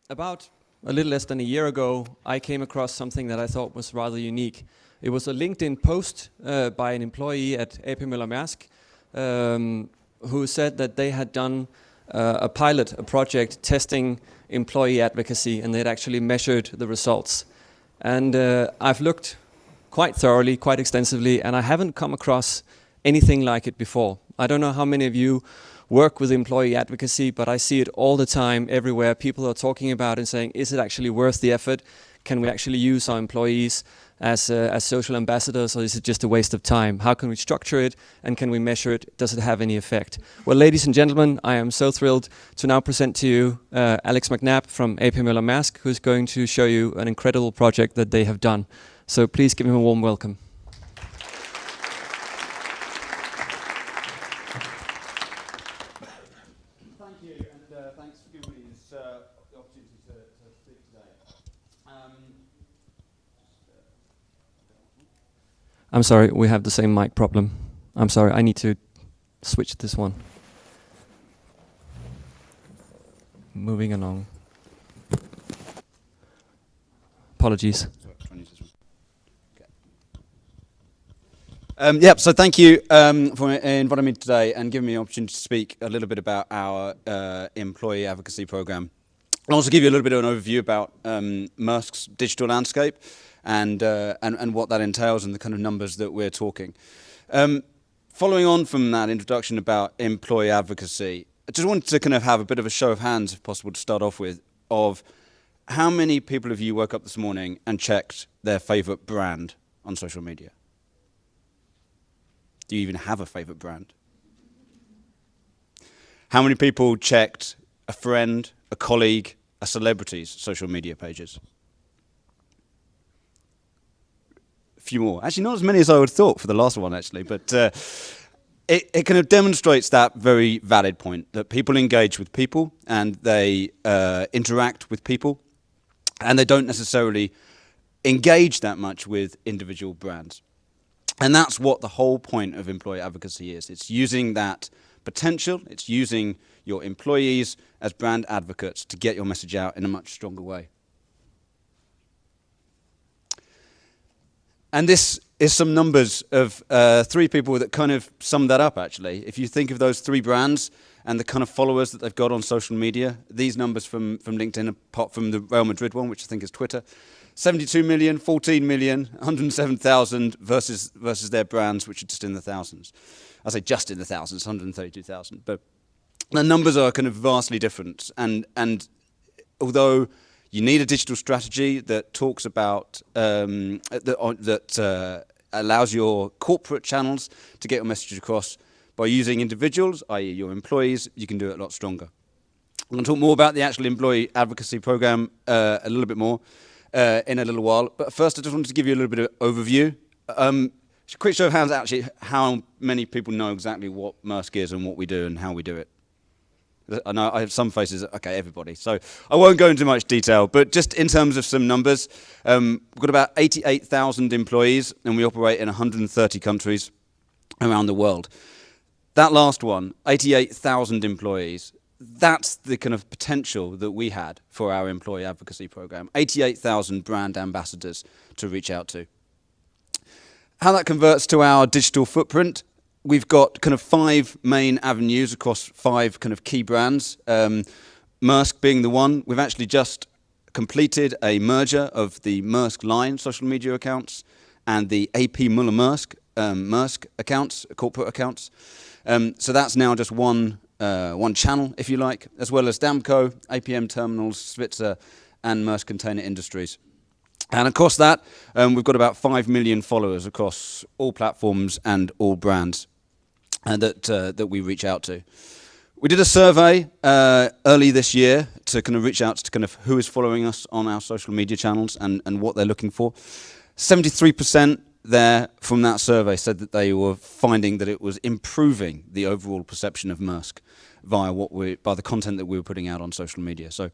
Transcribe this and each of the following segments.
About a little less than a year ago, I came across something that I thought was rather unique. It was a LinkedIn post by an employee at A P Moller Maersk who said that they had done a project testing employee advocacy, and they'd actually measured the results. And I've looked quite thoroughly, quite extensively, and I haven't come across anything like it before. I don't know how many of you work with employee advocacy, but I see it all the time, everywhere. People are talking about it and saying, is it actually worth the effort? Can we actually use our employees as social ambassadors, or is it just a waste of time? How can we structure it, and can we measure it? Does it have any effect? Well, ladies and gentlemen, I am so thrilled to now present to you Alex McNabb from A P Moller Maersk, who's going to show you an incredible project that they have done. So please give him a warm welcome. I'm sorry, we have the same mic problem. I'm sorry, I need to switch this one. Moving along. Apologies. So thank you for inviting me today and giving me the opportunity to speak a little bit about our employee advocacy program. I'll also give you a little bit of an overview about Maersk's digital landscape and what that entails and the kind of numbers that we're talking. Following on from that introduction about employee advocacy, I just wanted to kind of have a bit of a show of hands, if possible, to start off with, of how many people of you woke up this morning and checked their favorite brand on social media? Do you even have a favorite brand? How many people checked a friend, a colleague, a celebrity's social media pages? A few more. Actually, not as many as I would have thought for the last one, actually, but it kind of demonstrates that very valid point, that people engage with people and they interact with people, and they don't necessarily engage that much with individual brands. And that's what the whole point of employee advocacy is. It's using that potential, it's using your employees as brand advocates to get your message out in a much stronger way. And this is some numbers of three people that kind of sum that up, actually. If you think of those three brands and the kind of followers that they've got on social media, these numbers from LinkedIn, apart from the Real Madrid one, which I think is Twitter, 72 million, 14 million, 107,000 versus their brands, which are just in the thousands. I say just in the thousands, 132,000. But the numbers are kind of vastly different. And although you need a digital strategy that talks about, that allows your corporate channels to get your message across, by using individuals, i.e. your employees, you can do it a lot stronger. I'm going to talk more about the actual employee advocacy program a little bit more in a little while. But first, I just wanted to give you a little bit of overview. Quick show of hands, actually, how many people know exactly what Maersk is and what we do and how we do it? I know I have some faces, okay, everybody. So I won't go into much detail, but just in terms of some numbers, we've got about 88,000 employees, and we operate in 130 countries around the world. That last one, 88,000 employees, that's the kind of potential that we had for our employee advocacy program. 88,000 brand ambassadors to reach out to. How that converts to our digital footprint, we've got kind of 5 main avenues across 5 kind of key brands. Maersk being the one. We've actually just completed a merger of the Maersk Line social media accounts and the A P Moller Maersk Maersk accounts, corporate accounts. So that's now just one channel, if you like, as well as Damco, APM Terminals, Svitzer, and Maersk Container Industries. And across that, we've got about 5 million followers across all platforms and all brands that we reach out to. We did a survey early this year to kind of reach out to kind of who is following us on our social media channels and what they're looking for. 73% there from that survey said that they were finding that it was improving the overall perception of Maersk by the content that we were putting out on social media. So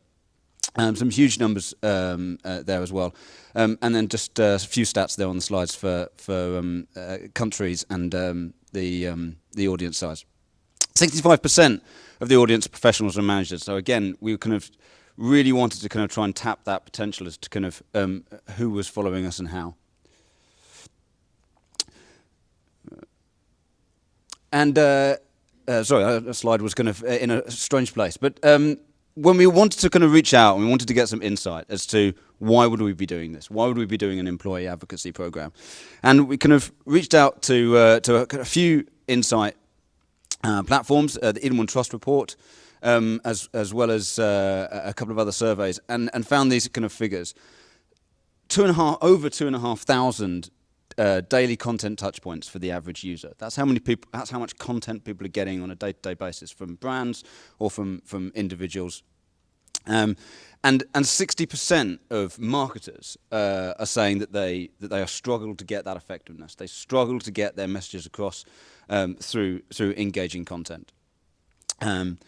some huge numbers there as well. And then just a few stats there on the slides for countries and the audience size. 65% of the audience are professionals and managers. So again, we kind of really wanted to kind of try and tap that potential as to kind of who was following us and how. And sorry, that slide was kind of in a strange place. But when we wanted to kind of reach out and we wanted to get some insight as to why would we be doing this? Why would we be doing an employee advocacy program? And we kind of reached out to a few insight platforms, the Edelman Trust Report, as well as a couple of other surveys, and found these kind of figures. Over 2,500 daily content touch points for the average user. That's how many people. That's how much content people are getting on a day-to-day basis from brands or from individuals. And 60% of marketers are saying that they are struggle to get that effectiveness. They struggle to get their messages across through engaging content. And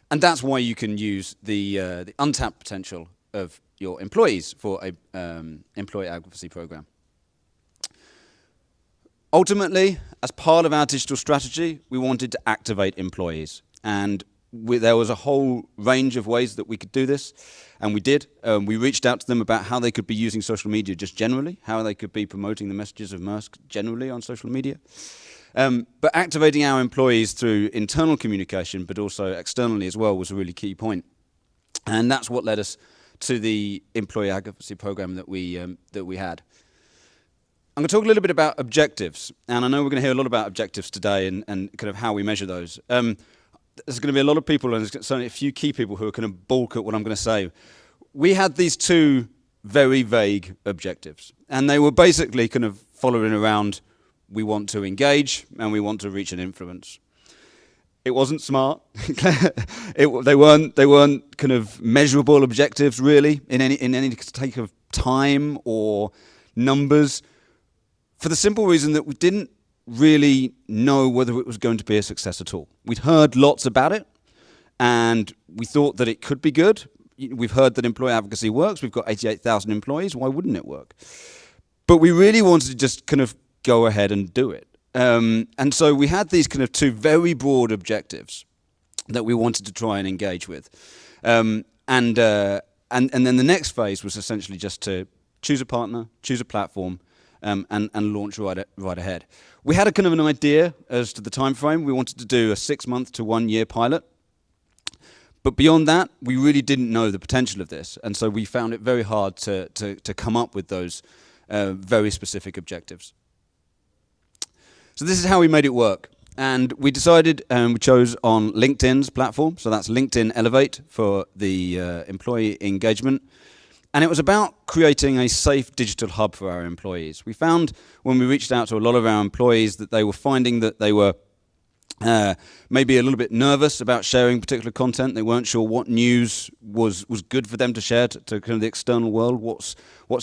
that's why you can use the untapped potential of your employees for a employee advocacy program. Ultimately, as part of our digital strategy, we wanted to activate employees. And there was a whole range of ways that we could do this, and we did. We reached out to them about how they could be using social media just generally, how they could be promoting the messages of Maersk generally on social media. But activating our employees through internal communication, but also externally as well, was a really key point. And that's what led us to the employee advocacy program that we had. I'm going to talk a little bit about objectives, and I know we're going to hear a lot about objectives today and kind of how we measure those. There's going to be a lot of people, and there's certainly a few key people who are going to balk at what I'm going to say. We had these two very vague objectives, and they were basically kind of following around, we want to engage and we want to reach an influence. It wasn't smart. They weren't kind of measurable objectives really in any take of time or numbers, for the simple reason that we didn't really know whether it was going to be a success at all. We'd heard lots about it, and we thought that it could be good. We've heard that employee advocacy works. We've got 88,000 employees. Why wouldn't it work? But we really wanted to just kind of go ahead and do it. And so we had these kind of two very broad objectives that we wanted to try and engage with. And then the next phase was essentially just to choose a partner, choose a platform, and launch right ahead. We had a kind of an idea as to the time frame. We wanted to do a 6-month to 1 year pilot. But beyond that, we really didn't know the potential of this. And so we found it very hard to come up with those very specific objectives. So this is how we made it work. And we decided, we chose on LinkedIn's platform. So that's LinkedIn Elevate for the employee engagement. And it was about creating a safe digital hub for our employees. We found when we reached out to a lot of our employees that they were finding that they were maybe a little bit nervous about sharing particular content. They weren't sure what news was good for them to share to kind of the external world, what's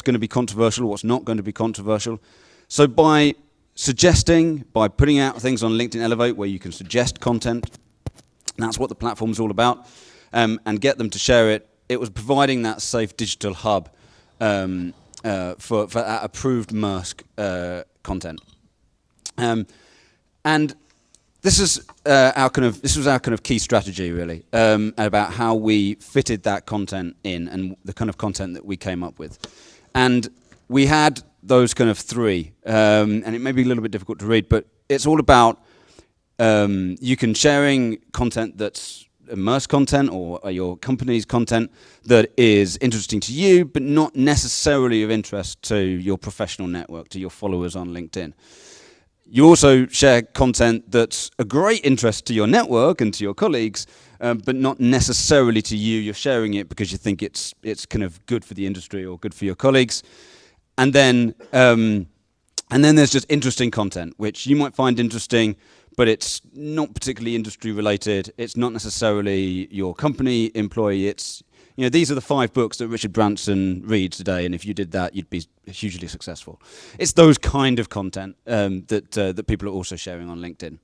going to be controversial, what's not going to be controversial. So by putting out things on LinkedIn Elevate where you can suggest content, that's what the platform's all about, and get them to share it. It was providing that safe digital hub for that approved Maersk content, and this was our kind of key strategy really about how we fitted that content in and the kind of content that we came up with, and we had those kind of three, and it may be a little bit difficult to read, but it's all about you can sharing content that's Maersk content or your company's content that is interesting to you, but not necessarily of interest to your professional network, to your followers on LinkedIn. You also share content that's a great interest to your network and to your colleagues, but not necessarily to you. You're sharing it because you think it's kind of good for the industry or good for your colleagues. And then there's just interesting content, which you might find interesting, but it's not particularly industry related. It's not necessarily your company employee. It's, these are the 5 books that Richard Branson reads today, and if you did that, you'd be hugely successful. It's those kind of content that people are also sharing on LinkedIn.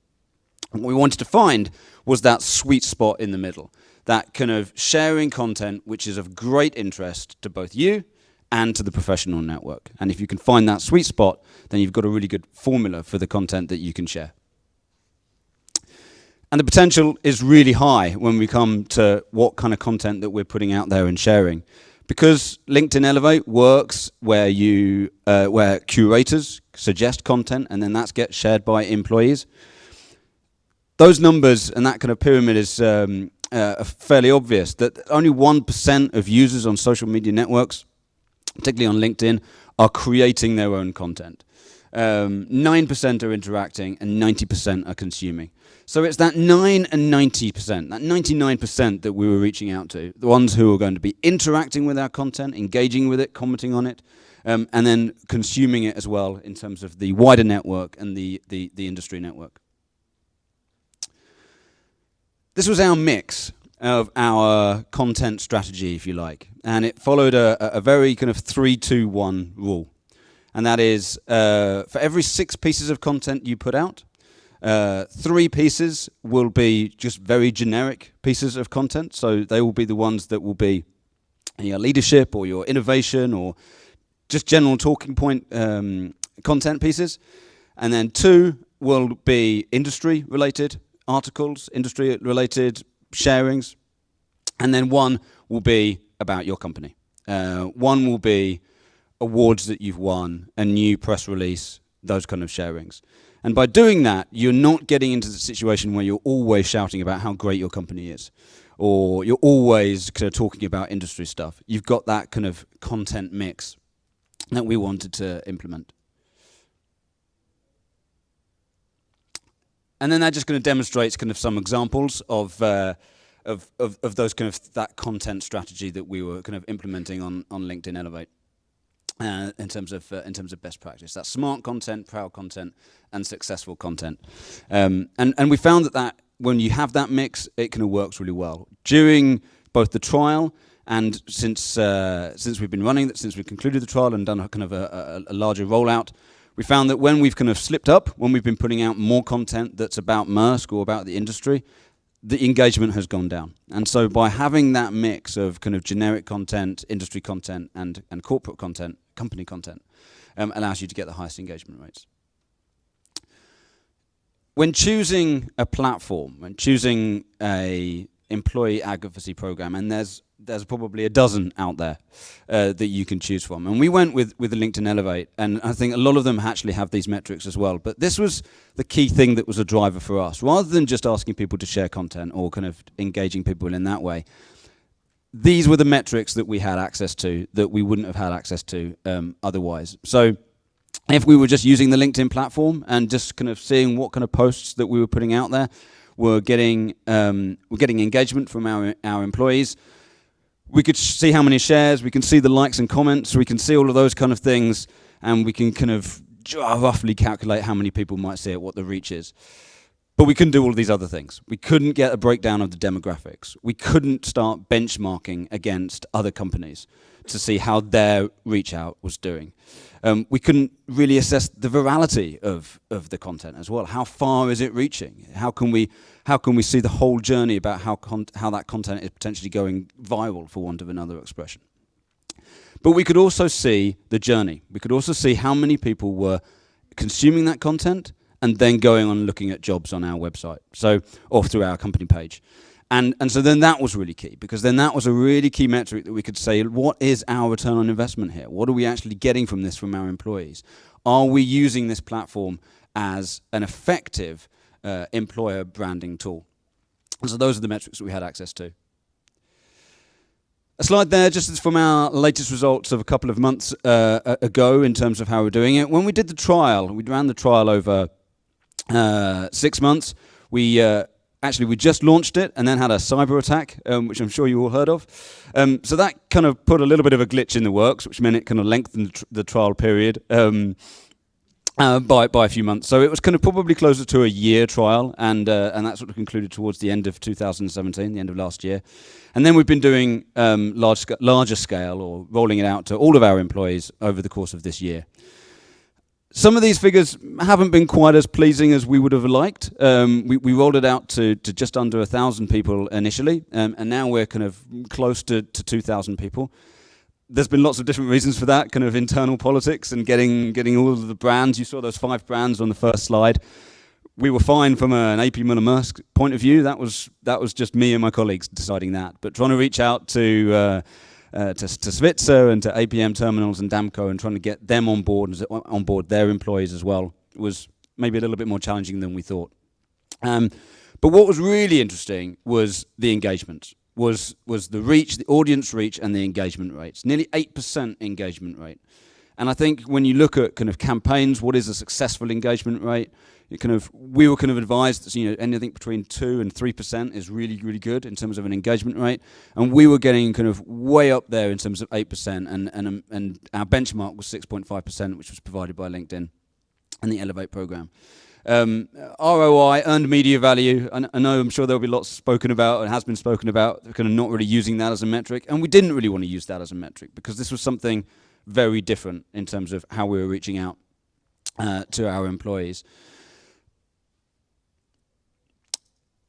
And what we wanted to find was that sweet spot in the middle, that kind of sharing content which is of great interest to both you and to the professional network. And if you can find that sweet spot, then you've got a really good formula for the content that you can share. And the potential is really high when we come to what kind of content that we're putting out there and sharing. Because LinkedIn Elevate works where where curators suggest content and then that gets shared by employees. Those numbers and that kind of pyramid is fairly obvious, that only 1% of users on social media networks, particularly on LinkedIn, are creating their own content. 9% are interacting and 90% are consuming. So it's that 9 and 90%, that 99% that we were reaching out to, the ones who are going to be interacting with our content, engaging with it, commenting on it, and then consuming it as well in terms of the wider network and the industry network. This was our mix of our content strategy, if you like, and it followed a very kind of 3-2-1 rule. And that is, for every 6 pieces of content you put out, 3 pieces will be just very generic pieces of content. So they will be the ones that will be your leadership or your innovation or just general talking point content pieces. And then 2 will be industry-related articles, industry-related sharings. And then 1 will be about your company. 1 will be awards that you've won, a new press release, those kind of sharings. And by doing that, you're not getting into the situation where you're always shouting about how great your company is, or you're always kind of talking about industry stuff. You've got that kind of content mix that we wanted to implement. And then that just kind of demonstrates kind of some examples of those kind of that content strategy that we were kind of implementing on LinkedIn Elevate. In terms of best practice, that's smart content, proud content, and successful content, and we found that when you have that mix, it kind of works really well during both the trial and since we've been running that, since we concluded the trial and done a kind of a larger rollout. We found that when we've kind of slipped up, when we've been putting out more content that's about Maersk or about the industry, the engagement has gone down. And so by having that mix of kind of generic content, industry content, and corporate content, company content, allows you to get the highest engagement rates. When choosing a platform, when choosing a employee advocacy program, and there's probably a dozen out there that you can choose from. And we went with the LinkedIn Elevate, and I think a lot of them actually have these metrics as well. But this was the key thing that was a driver for us. Rather than just asking people to share content or kind of engaging people in that way, these were the metrics that we had access to that we wouldn't have had access to otherwise. So if we were just using the LinkedIn platform and just kind of seeing what kind of posts that we were putting out there, we're getting engagement from our employees. We could see how many shares, we can see the likes and comments, we can see all of those kind of things, and we can kind of roughly calculate how many people might see it, what the reach is. But we couldn't do all of these other things. We couldn't get a breakdown of the demographics. We couldn't start benchmarking against other companies to see how their reach out was doing. We couldn't really assess the virality of the content as well. How far is it reaching? How can we see the whole journey about how that content is potentially going viral, for want of another expression? But we could also see the journey. We could also see how many people were consuming that content and then going on looking at jobs on our website, or through our company page. And so then that was really key, because then that was a really key metric that we could say, what is our return on investment here? What are we actually getting from this from our employees? Are we using this platform as an effective employer branding tool? And so those are the metrics that we had access to. A slide there, just from our latest results of a couple of months ago in terms of how we're doing it. When we did the trial, we ran the trial over 6 months. We just launched it and then had a cyber attack, which I'm sure you all heard of. So that kind of put a little bit of a glitch in the works, which meant it kind of lengthened the trial period by a few months. So it was kind of probably closer to a year trial, and that sort of concluded towards the end of 2017, the end of last year. And then we've been doing larger scale, or rolling it out to all of our employees over the course of this year. Some of these figures haven't been quite as pleasing as we would have liked. We rolled it out to just under 1,000 people initially, and now we're kind of close to 2,000 people. There's been lots of different reasons for that, kind of internal politics and getting all of the brands. You saw those 5 brands on the first slide. we were fine from an A P Moller Maersk point of view. That was just me and my colleagues deciding that. But trying to reach out to Svitzer and to APM Terminals and Damco and trying to get them on board their employees as well was maybe a little bit more challenging than we thought. But what was really interesting was the engagement, was the reach, the audience reach, and the engagement rates. Nearly 8% engagement rate. And I think when you look at kind of campaigns, what is a successful engagement rate? We wwere kind of advised that, you know, anything between 2 and 3% is really, really good in terms of an engagement rate. And we were getting kind of way up there in terms of 8%, and our benchmark was 6.5%, which was provided by LinkedIn and the Elevate program. ROI, earned media value, I know, I'm sure there'll be lots spoken about, and has been spoken about, kind of not really using that as a metric. And we didn't really want to use that as a metric because this was something very different in terms of how we were reaching out to our employees.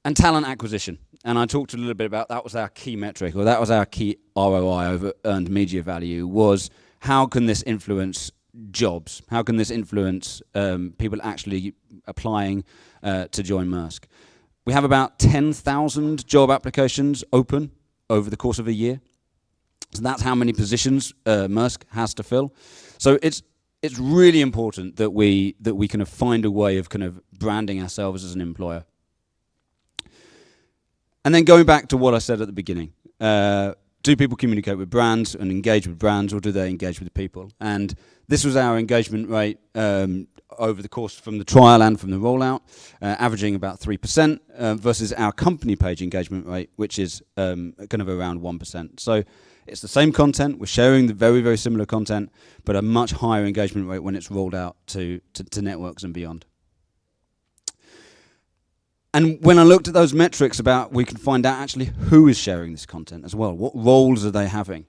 And talent acquisition. And I talked a little bit about that was our key metric, or that was our key ROI over earned media value, was how can this influence jobs? How can this influence people actually applying to join Maersk? We have about 10,000 job applications open over the course of a year. So that's how many positions Maersk has to fill. So it's really important that we kind of find a way of kind of branding ourselves as an employer. And then going back to what I said at the beginning, do people communicate with brands and engage with brands, or do they engage with the people? And this was our engagement rate over the course from the trial and from the rollout, averaging about 3% versus our company page engagement rate, which is kind of around 1%. So it's the same content, we're sharing the very, very similar content, but a much higher engagement rate when it's rolled out to networks and beyond. And when I looked at those metrics about, we can find out actually who is sharing this content as well. What roles are they having?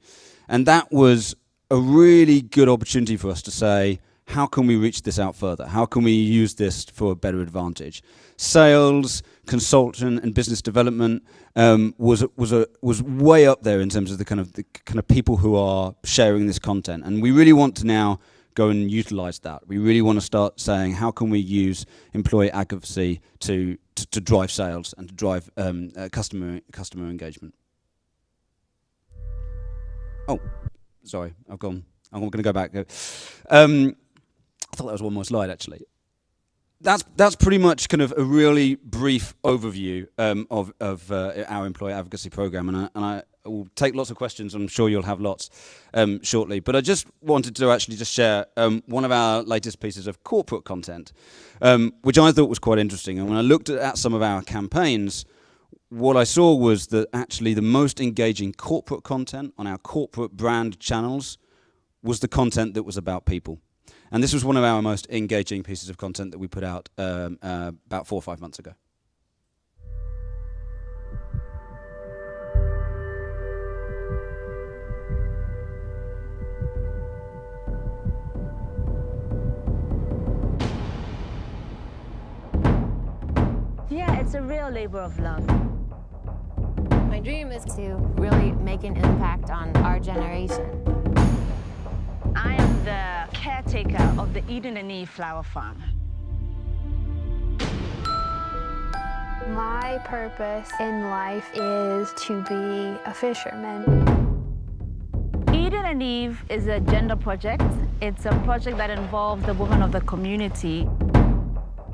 And that was a really good opportunity for us to say, how can we reach this out further? How can we use this for a better advantage? Sales, consultant, and business development was way up there in terms of the kind of people who are sharing this content. And we really want to now go and utilize that. We really want to start saying, how can we use employee advocacy to drive sales and to drive customer engagement? Oh, sorry, I'm going to go back. I thought that was one more slide, actually. That's pretty much kind of a really brief overview of our employee advocacy program, and I will take lots of questions. I'm sure you'll have lots shortly. But I just wanted to actually just share one of our latest pieces of corporate content, which I thought was quite interesting. And when I looked at some of our campaigns, what I saw was that actually the most engaging corporate content on our corporate brand channels was the content that was about people. And this was one of our most engaging pieces of content that we put out about 4 or 5 months ago. Yeah, it's a real labor of love. My dream is to really make an impact on our generation. I am the caretaker of the Eden and Eve flower farm. My purpose in life is to be a fisherman. Eden and Eve is a gender project. It's a project that involves the women of the community.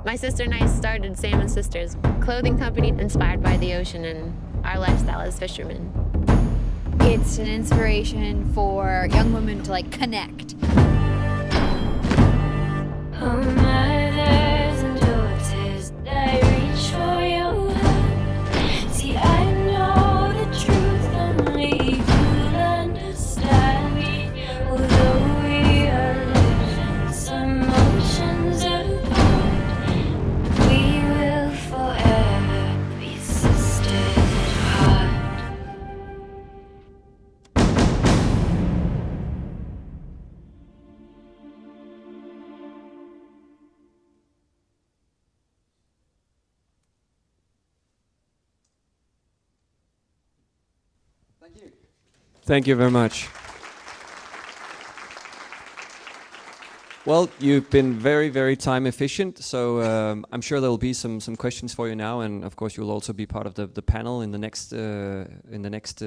My sister and I started Salmon Sisters, a clothing company inspired by the ocean and our lifestyle as fishermen. It's an inspiration for young women to connect. Oh, mothers and daughters, I reach for your hand. See, I know the truth, only you'll understand. Although we are living some oceans apart, we will forever be sisters at heart. Thank you very much. Well, you've been very, very time efficient, so I'm sure there will be some questions for you now, and of course you'll also be part of the panel in the next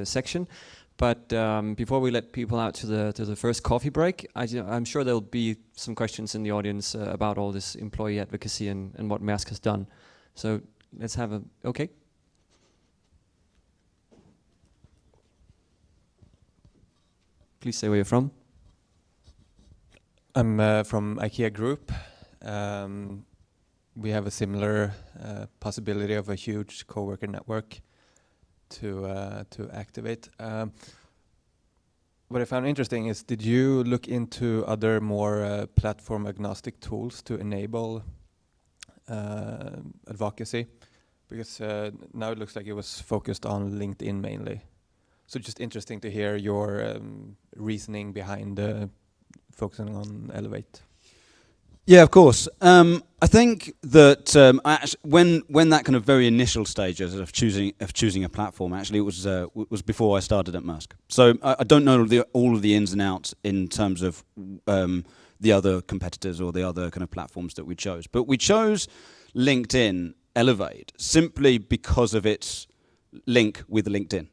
section. But before we let people out to the first coffee break, I'm sure there will be some questions in the audience about all this employee advocacy and what Maersk has done. So let's have a okay. Please say where you're from. I'm from IKEA Group. We have a similar possibility of a huge co-worker network to activate. What I found interesting is, did you look into other more platform agnostic tools to enable advocacy? Because now it looks like it was focused on LinkedIn mainly. So just interesting to hear your reasoning behind focusing on Elevate. Yeah, of course. I think that when that kind of very initial stage of choosing a platform, actually it was before I started at Maersk. So I don't know all of the ins and outs in terms of the other competitors or the other kind of platforms that we chose. But we chose LinkedIn Elevate simply because of its link with LinkedIn.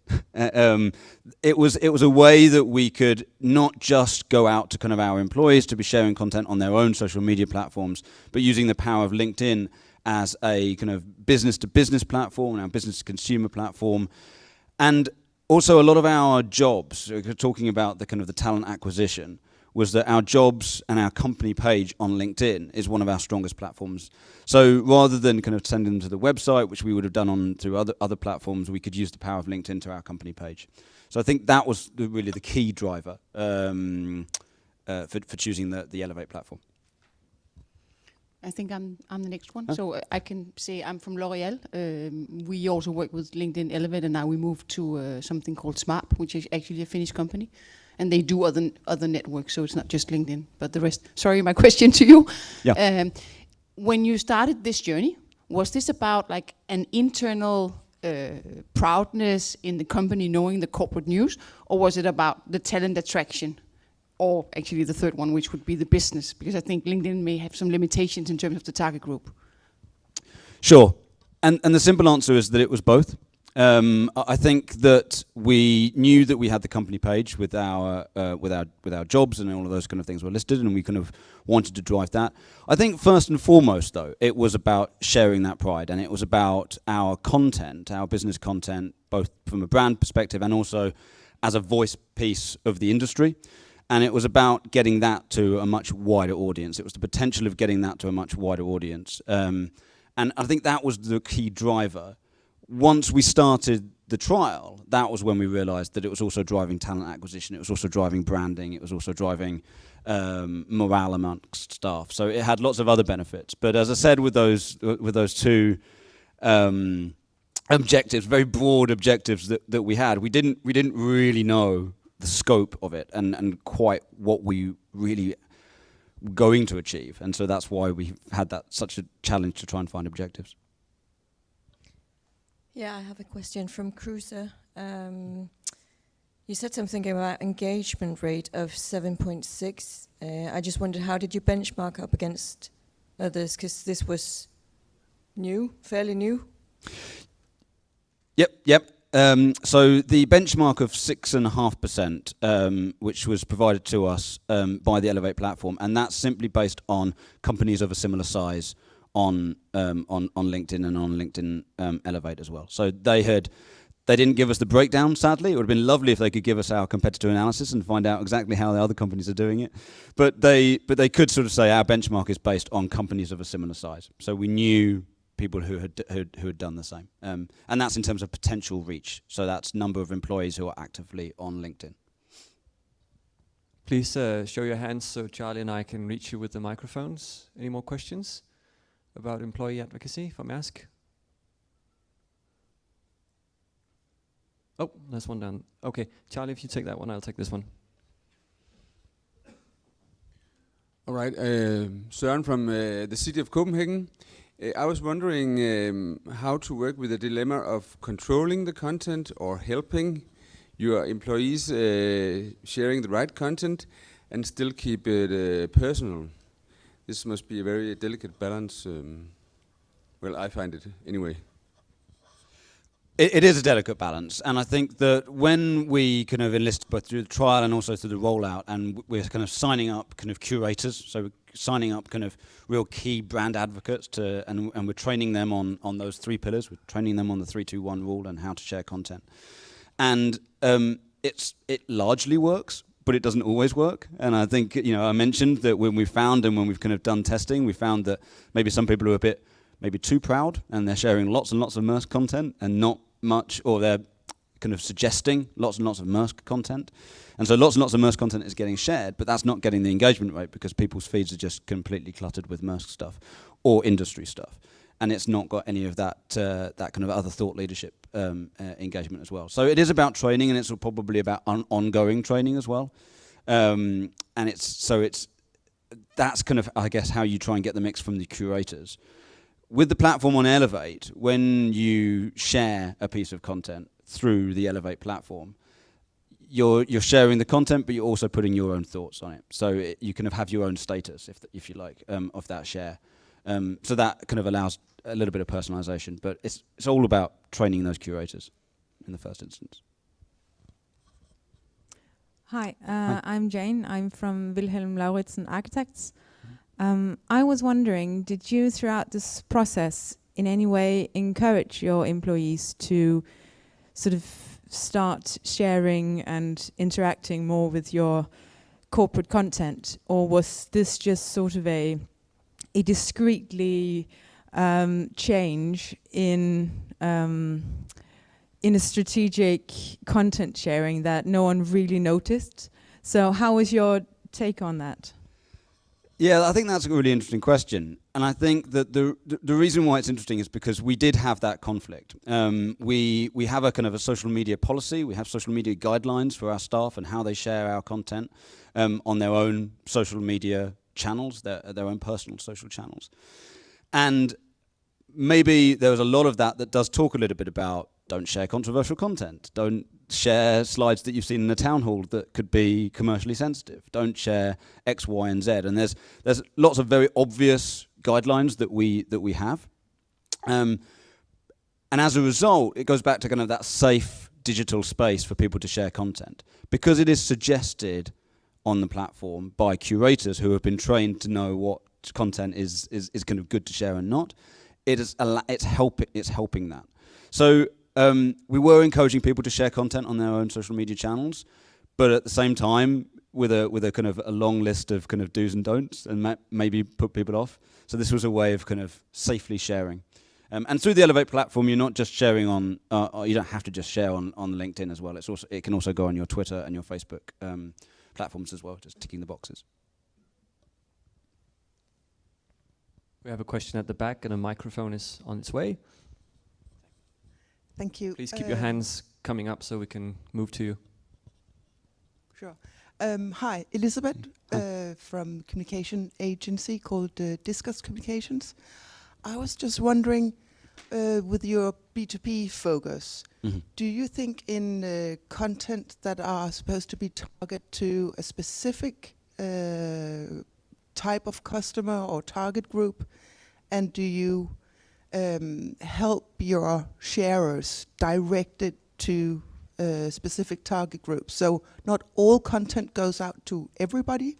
It was a way that we could not just go out to kind of our employees to be sharing content on their own social media platforms, but using the power of LinkedIn as a kind of business to business platform, our business to consumer platform. And also a lot of our jobs, talking about the kind of the talent acquisition, was that our jobs and our company page on LinkedIn is one of our strongest platforms. So rather than kind of sending them to the website, which we would have done through other platforms, we could use the power of LinkedIn to our company page. So I think that was really the key driver for choosing the Elevate platform. I think I'm the next one. So I can say I'm from L'Oreal. We also work with LinkedIn Elevate, and now we moved to something called SMARP, which is actually a Finnish company. And they do other networks, so it's not just LinkedIn, but the rest. Sorry, my question to you. Yeah. When you started this journey, was this about like an internal proudness in the company knowing the corporate news, or was it about the talent attraction? Or actually the third one, which would be the business? Because I think LinkedIn may have some limitations in terms of the target group. Sure. And the simple answer is that it was both. I think that we knew that we had the company page with our jobs and all of those kind of things were listed, and we kind of wanted to drive that. I think first and foremost, though, it was about sharing that pride, and it was about our content, our business content, both from a brand perspective and also as a voice piece of the industry. And it was about getting that to a much wider audience. It was the potential of getting that to a much wider audience. And I think that was the key driver. Once we started the trial, that was when we realized that it was also driving talent acquisition, it was also driving branding, it was also driving morale amongst staff. So it had lots of other benefits. But as I said, with those two objectives, very broad objectives that we had, we didn't really know the scope of it and quite what we really were going to achieve. And so that's why we had such a challenge to try and find objectives. Yeah, I have a question from Cruiser. You said something about engagement rate of 7.6. I just wondered, how did you benchmark up against others? Because this was new, fairly new. Yep. So the benchmark of 6.5%, which was provided to us by the Elevate platform, and that's simply based on companies of a similar size on LinkedIn and on LinkedIn Elevate as well. So they didn't give us the breakdown, sadly. It would have been lovely if they could give us our competitor analysis and find out exactly how the other companies are doing it. But they could sort of say our benchmark is based on companies of a similar size. So we knew people who had done the same. And that's in terms of potential reach. So that's number of employees who are actively on LinkedIn. Please show your hands so Charlie and I can reach you with the microphones. Any more questions about employee advocacy for Maersk? Oh, there's one down. Okay, Charlie, if you take that one, I'll take this one. All right, Søren from the city of Copenhagen. I was wondering how to work with the dilemma of controlling the content or helping your employees sharing the right content and still keep it personal. this must be a very delicate balance. Well, I find it anyway. It is a delicate balance, and I think that when we kind of enlist both through the trial and also through the rollout, and we're kind of signing up kind of curators, so we're signing up kind of real key brand advocates to, and we're training them on those 3 pillars. We're training them on the 3-2-1 rule and how to share content, and it largely works, but it doesn't always work. And I think, you know, I mentioned that when we found and when we've kind of done testing, we found that maybe some people are a bit maybe too proud, and they're sharing lots and lots of Maersk content and not much, or they're kind of suggesting lots and lots of Maersk content. And so lots and lots of Maersk content is getting shared, but that's not getting the engagement rate because people's feeds are just completely cluttered with Maersk stuff or industry stuff. And it's not got any of that that kind of other thought leadership engagement as well. So it is about training, and it's probably about ongoing training as well. And that's kind of, I guess, how you try and get the mix from the curators. With the platform on Elevate, when you share a piece of content through the Elevate platform, you're sharing the content, but you're also putting your own thoughts on it. So you kind of have your own status, if you like, of that share. So that kind of allows a little bit of personalization, but it's all about training those curators in the first instance. Hi, I'm Jane. I'm from Wilhelm Lauritsen Architects. I was wondering, did you throughout this process in any way encourage your employees to sort of start sharing and interacting more with your corporate content, or was this just sort of a discreetly change in a strategic content sharing that no one really noticed? So how was your take on that? Yeah, I think that's a really interesting question. And I think that the reason why it's interesting is because we did have that conflict. We have a kind of a social media policy. We have social media guidelines for our staff and how they share our content on their own social media channels, their own personal social channels. And maybe there was a lot of that does talk a little bit about don't share controversial content, don't share slides that you've seen in a town hall that could be commercially sensitive, don't share X, Y, and Z. And there's lots of very obvious guidelines that we have. And as a result, it goes back to kind of that safe digital space for people to share content, because it is suggested on the platform by curators who have been trained to know what content is kind of good to share and not. It's helping that. So we were encouraging people to share content on their own social media channels, but at the same time with a kind of a long list of kind of do's and don'ts, and maybe put people off. So this was a way of kind of safely sharing. And through the Elevate platform, you're not just sharing on, you don't have to just share on LinkedIn as well. It can also go on your Twitter and your Facebook platforms as well, just ticking the boxes. We have a question at the back, and a microphone is on its way. Thank you. Please keep your hands coming up so we can move to you. Sure. Hi, Elizabeth from a communication agency called Discuss Communications. I was just wondering, with your B2B focus, do you think in content that are supposed to be targeted to a specific type of customer or target group, and do you help your sharers direct it to specific target groups? So not all content goes out to everybody?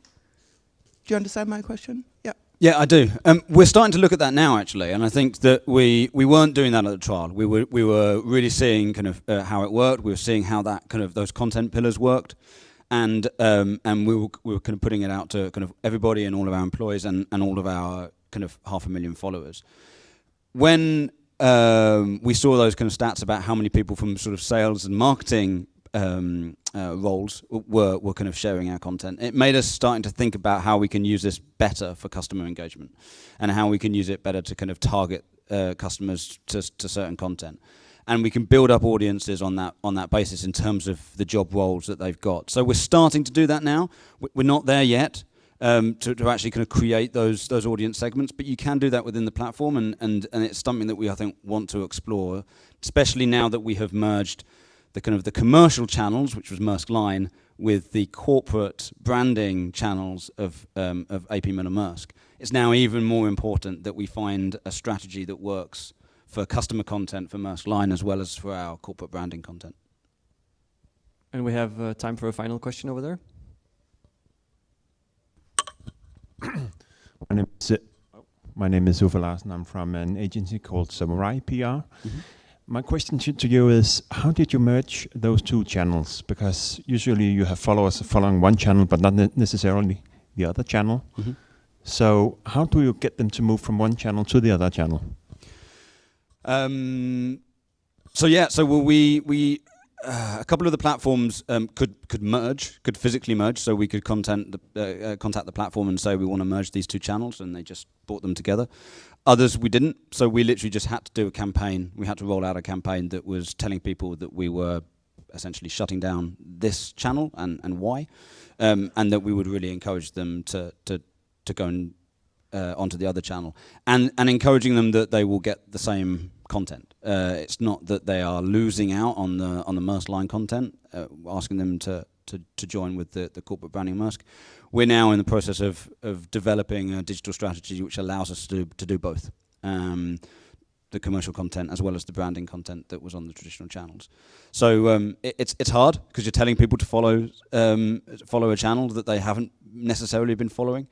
Do you understand my question? Yeah. Yeah, I do. We're starting to look at that now, actually, and I think that we weren't doing that at the trial. We were really seeing kind of how it worked. We were seeing how that kind of those content pillars worked, and we were kind of putting it out to kind of everybody and all of our employees and all of our kind of 500,000 followers. When we saw those kind of stats about how many people from sort of sales and marketing roles were kind of sharing our content, it made us starting to think about how we can use this better for customer engagement, and how we can use it better to kind of target customers to certain content, and we can build up audiences on that basis in terms of the job roles that they've got. So we're starting to do that now. We're not there yet. To actually kind of create those audience segments, but you can do that within the platform, and it's something that we, I think, want to explore, especially now that we have merged the kind of the commercial channels, which was Maersk Line, with the corporate branding channels of A P Moller Maersk, it's now even more important that we find a strategy that works for customer content for Maersk Line as well as for our corporate branding content. And we have time for a final question over there. My name is Uffe Larsen. I'm from an agency called Samurai PR. My question to you is, how did you merge those two channels? Because usually you have followers following one channel, but not necessarily the other channel. So how do you get them to move from one channel to the other channel? A couple of the platforms could physically merge, so we could contact the platform and say we want to merge these two channels, and they just brought them together. Others we didn't, so we literally just had to do a campaign. We had to roll out a campaign that was telling people that we were essentially shutting down this channel and why, and that we would really encourage them to go and onto the other channel, and encouraging them that they will get the same content. It's not that they are losing out on the Maersk Line content, asking them to join with the corporate branding Maersk. We're now in the process of developing a digital strategy which allows us to do both, the commercial content as well as the branding content that was on the traditional channels. So it's hard because you're telling people to follow a channel that they haven't necessarily been following.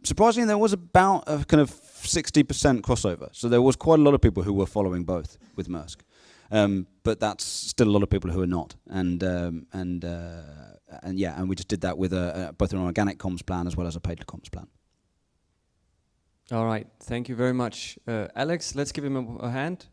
Surprisingly, there was about a kind of 60% crossover. So there was quite a lot of people who were following both with Maersk. But that's still a lot of people who are not. And we just did that with both an organic comms plan as well as a paid comms plan. All right, thank you very much. Alex, let's give him a hand.